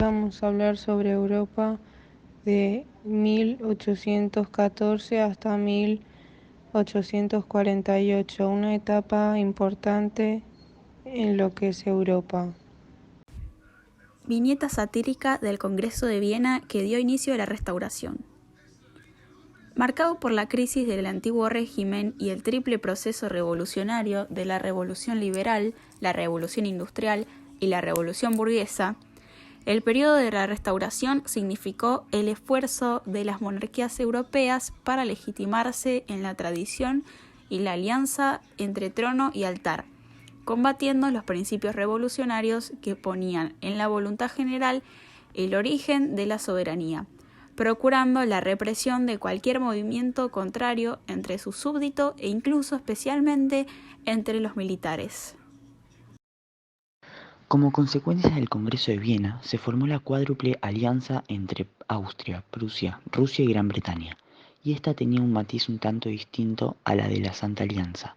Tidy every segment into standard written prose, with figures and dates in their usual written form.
Vamos a hablar sobre Europa de 1814 hasta 1848, una etapa importante en lo que es Europa. Viñeta satírica del Congreso de Viena que dio inicio a la Restauración. Marcado por la crisis del antiguo régimen y el triple proceso revolucionario de la Revolución Liberal, la Revolución Industrial y la Revolución Burguesa, el periodo de la Restauración significó el esfuerzo de las monarquías europeas para legitimarse en la tradición y la alianza entre trono y altar, combatiendo los principios revolucionarios que ponían en la voluntad general el origen de la soberanía, procurando la represión de cualquier movimiento contrario entre sus súbditos e incluso especialmente entre los militares. Como consecuencia del Congreso de Viena, se formó la cuádruple alianza entre Austria, Prusia, Rusia y Gran Bretaña, y esta tenía un matiz un tanto distinto a la de la Santa Alianza,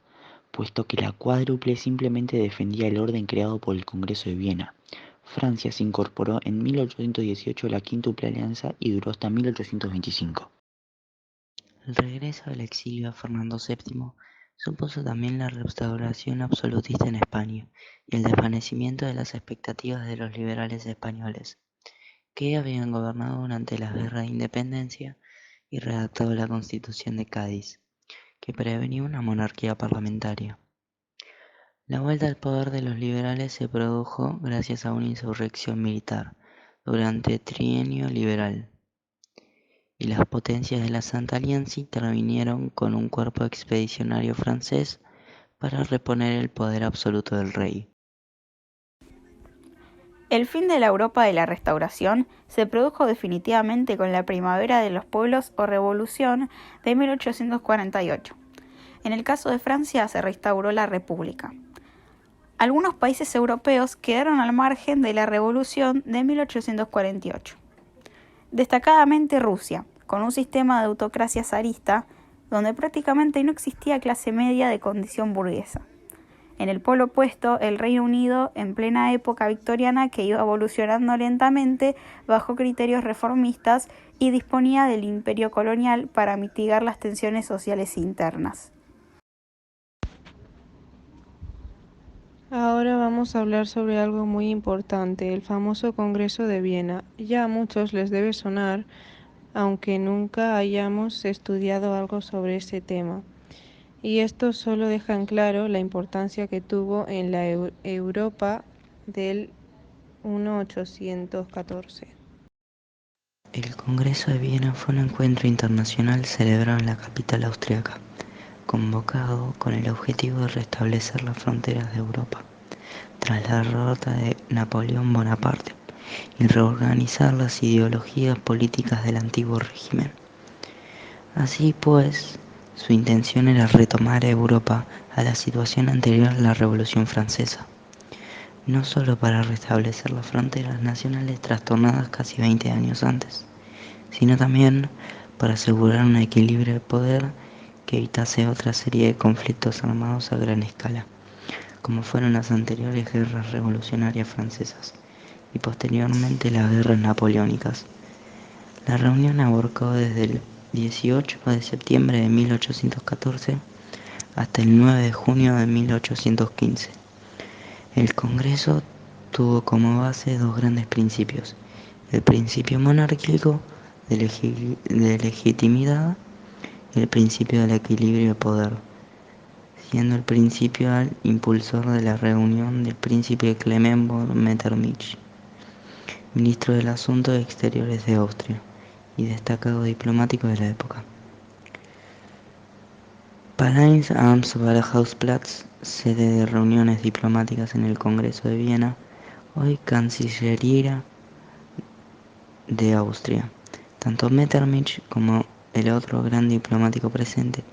puesto que la cuádruple simplemente defendía el orden creado por el Congreso de Viena. Francia se incorporó en 1818 a la quíntuple alianza y duró hasta 1825. El regreso del exilio de Fernando VII supuso también la restauración absolutista en España y el desvanecimiento de las expectativas de los liberales españoles, que habían gobernado durante la Guerra de Independencia y redactado la Constitución de Cádiz, que prevenía una monarquía parlamentaria. La vuelta al poder de los liberales se produjo gracias a una insurrección militar durante el Trienio Liberal, y las potencias de la Santa Alianza intervinieron con un cuerpo expedicionario francés para reponer el poder absoluto del rey. El fin de la Europa de la Restauración se produjo definitivamente con la Primavera de los Pueblos o Revolución de 1848. En el caso de Francia se restauró la República. Algunos países europeos quedaron al margen de la Revolución de 1848. Destacadamente Rusia, con un sistema de autocracia zarista, donde prácticamente no existía clase media de condición burguesa. En el polo opuesto, el Reino Unido, en plena época victoriana que iba evolucionando lentamente bajo criterios reformistas y disponía del imperio colonial para mitigar las tensiones sociales internas. Ahora vamos a hablar sobre algo muy importante, el famoso Congreso de Viena. Ya a muchos les debe sonar, aunque nunca hayamos estudiado algo sobre ese tema. Y esto solo deja en claro la importancia que tuvo en la Europa del 1814. El Congreso de Viena fue un encuentro internacional celebrado en la capital austriaca, convocado con el objetivo de restablecer las fronteras de Europa tras la derrota de Napoleón Bonaparte y reorganizar las ideologías políticas del antiguo régimen. Así pues, su intención era retomar a Europa a la situación anterior a la Revolución Francesa, no solo para restablecer las fronteras nacionales trastornadas casi 20 años antes, sino también para asegurar un equilibrio de poder que evitase otra serie de conflictos armados a gran escala, como fueron las anteriores guerras revolucionarias francesas y posteriormente las guerras napoleónicas. La reunión abarcó desde el 18 de septiembre de 1814 hasta el 9 de junio de 1815. El Congreso tuvo como base dos grandes principios: el principio monárquico de legitimidad y el principio del equilibrio de poder, siendo el principal impulsor de la reunión del príncipe Clement von Metternich, ministro de Asuntos Exteriores de Austria y destacado diplomático de la época. Palais-Arms-Wahlhausplatz, sede de reuniones diplomáticas en el Congreso de Viena, hoy Cancillería de Austria. Tanto Metternich como el otro gran diplomático presente,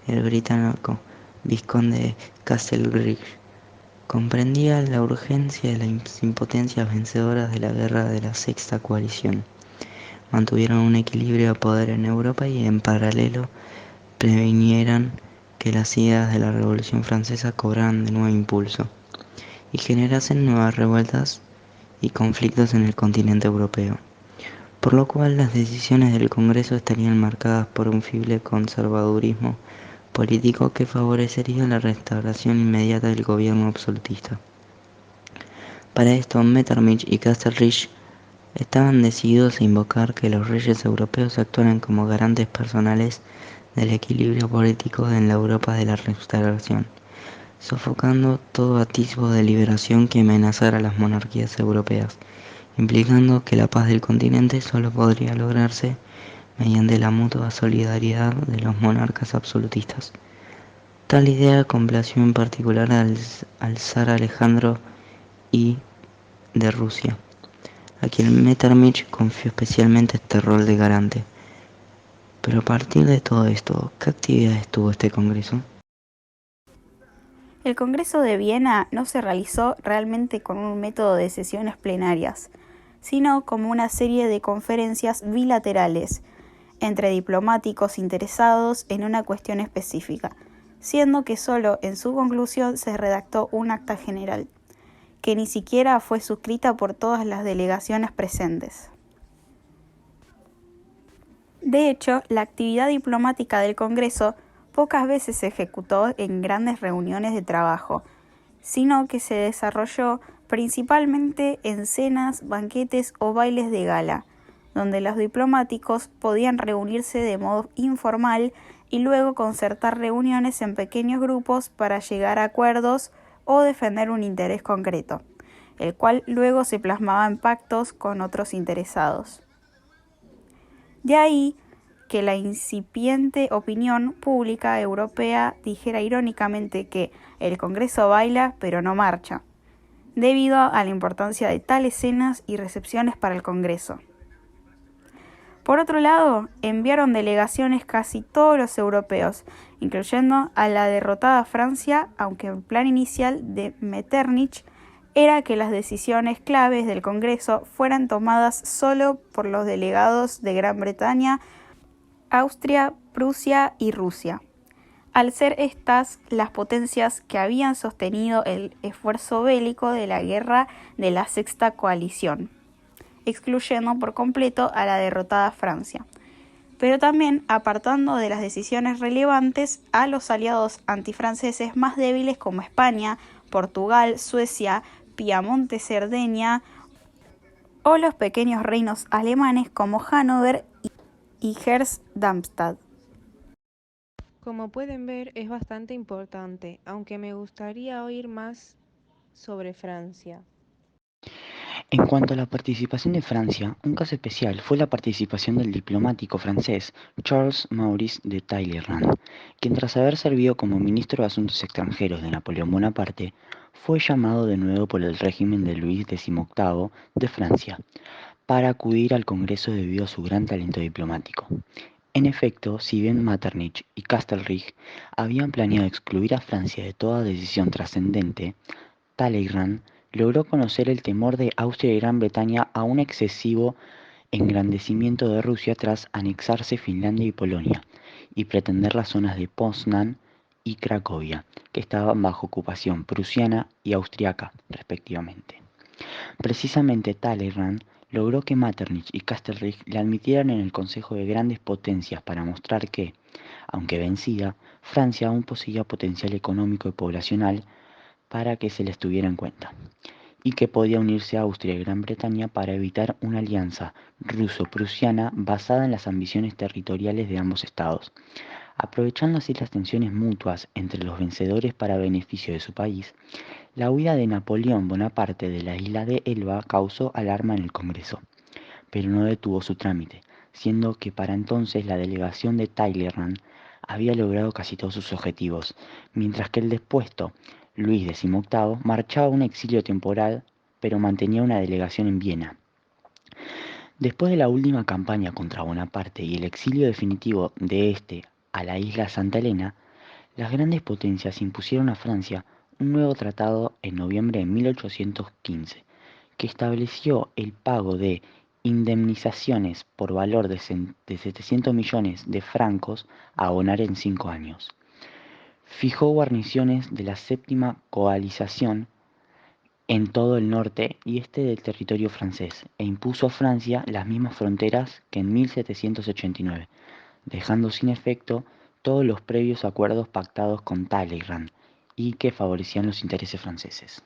el británico vizconde de Castlereagh, comprendía la urgencia de las impotencias vencedoras de la guerra de la Sexta Coalición. Mantuvieron un equilibrio de poder en Europa y en paralelo previnieran que las ideas de la Revolución Francesa cobraran de nuevo impulso y generasen nuevas revueltas y conflictos en el continente europeo, por lo cual las decisiones del Congreso estarían marcadas por un fible conservadurismo político que favorecería la restauración inmediata del gobierno absolutista. Para esto, Metternich y Castlereagh estaban decididos a invocar que los reyes europeos actuaran como garantes personales del equilibrio político en la Europa de la Restauración, sofocando todo atisbo de liberación que amenazara a las monarquías europeas, implicando que la paz del continente solo podría lograrse mediante la mutua solidaridad de los monarcas absolutistas. Tal idea complació en particular al zar Alejandro I de Rusia, a quien Metternich confió especialmente este rol de garante. Pero a partir de todo esto, ¿qué actividades tuvo este congreso? El Congreso de Viena no se realizó realmente con un método de sesiones plenarias, sino como una serie de conferencias bilaterales entre diplomáticos interesados en una cuestión específica, siendo que solo en su conclusión se redactó un acta general, que ni siquiera fue suscrita por todas las delegaciones presentes. De hecho, la actividad diplomática del Congreso pocas veces se ejecutó en grandes reuniones de trabajo, sino que se desarrolló principalmente en cenas, banquetes o bailes de gala, donde los diplomáticos podían reunirse de modo informal y luego concertar reuniones en pequeños grupos para llegar a acuerdos o defender un interés concreto, el cual luego se plasmaba en pactos con otros interesados. De ahí que la incipiente opinión pública europea dijera irónicamente que el Congreso baila pero no marcha, debido a la importancia de tales cenas y recepciones para el Congreso. Por otro lado, enviaron delegaciones casi todos los europeos, incluyendo a la derrotada Francia, aunque el plan inicial de Metternich era que las decisiones claves del Congreso fueran tomadas solo por los delegados de Gran Bretaña, Austria, Prusia y Rusia, al ser estas las potencias que habían sostenido el esfuerzo bélico de la guerra de la Sexta Coalición, excluyendo por completo a la derrotada Francia, pero también apartando de las decisiones relevantes a los aliados antifranceses más débiles como España, Portugal, Suecia, Piamonte, Cerdeña o los pequeños reinos alemanes como Hannover y Hesse-Darmstadt. Como pueden ver, es bastante importante, aunque me gustaría oír más sobre Francia. En cuanto a la participación de Francia, un caso especial fue la participación del diplomático francés Charles Maurice de Talleyrand, quien tras haber servido como ministro de Asuntos Extranjeros de Napoleón Bonaparte, fue llamado de nuevo por el régimen de Luis XVIII de Francia para acudir al Congreso debido a su gran talento diplomático. En efecto, si bien Metternich y Castlereagh habían planeado excluir a Francia de toda decisión trascendente, Talleyrand logró conocer el temor de Austria y Gran Bretaña a un excesivo engrandecimiento de Rusia tras anexarse Finlandia y Polonia, y pretender las zonas de Poznan y Cracovia, que estaban bajo ocupación prusiana y austriaca, respectivamente. Precisamente Talleyrand logró que Metternich y Castlereagh le admitieran en el Consejo de Grandes Potencias para mostrar que, aunque vencida, Francia aún poseía potencial económico y poblacional para que se les tuviera en cuenta, y que podía unirse a Austria y Gran Bretaña para evitar una alianza ruso-prusiana basada en las ambiciones territoriales de ambos estados, aprovechando así las tensiones mutuas entre los vencedores para beneficio de su país. La huida de Napoleón Bonaparte de la isla de Elba causó alarma en el Congreso, pero no detuvo su trámite, siendo que para entonces la delegación de Talleyrand había logrado casi todos sus objetivos, mientras que el depuesto Luis XVIII marchaba a un exilio temporal, pero mantenía una delegación en Viena. Después de la última campaña contra Bonaparte y el exilio definitivo de este a la isla Santa Elena, las grandes potencias impusieron a Francia un nuevo tratado en noviembre de 1815, que estableció el pago de indemnizaciones por valor de 700 millones de francos a abonar en 5 años. Fijó guarniciones de la séptima coalición en todo el norte y este del territorio francés e impuso a Francia las mismas fronteras que en 1789, dejando sin efecto todos los previos acuerdos pactados con Talleyrand y que favorecían los intereses franceses.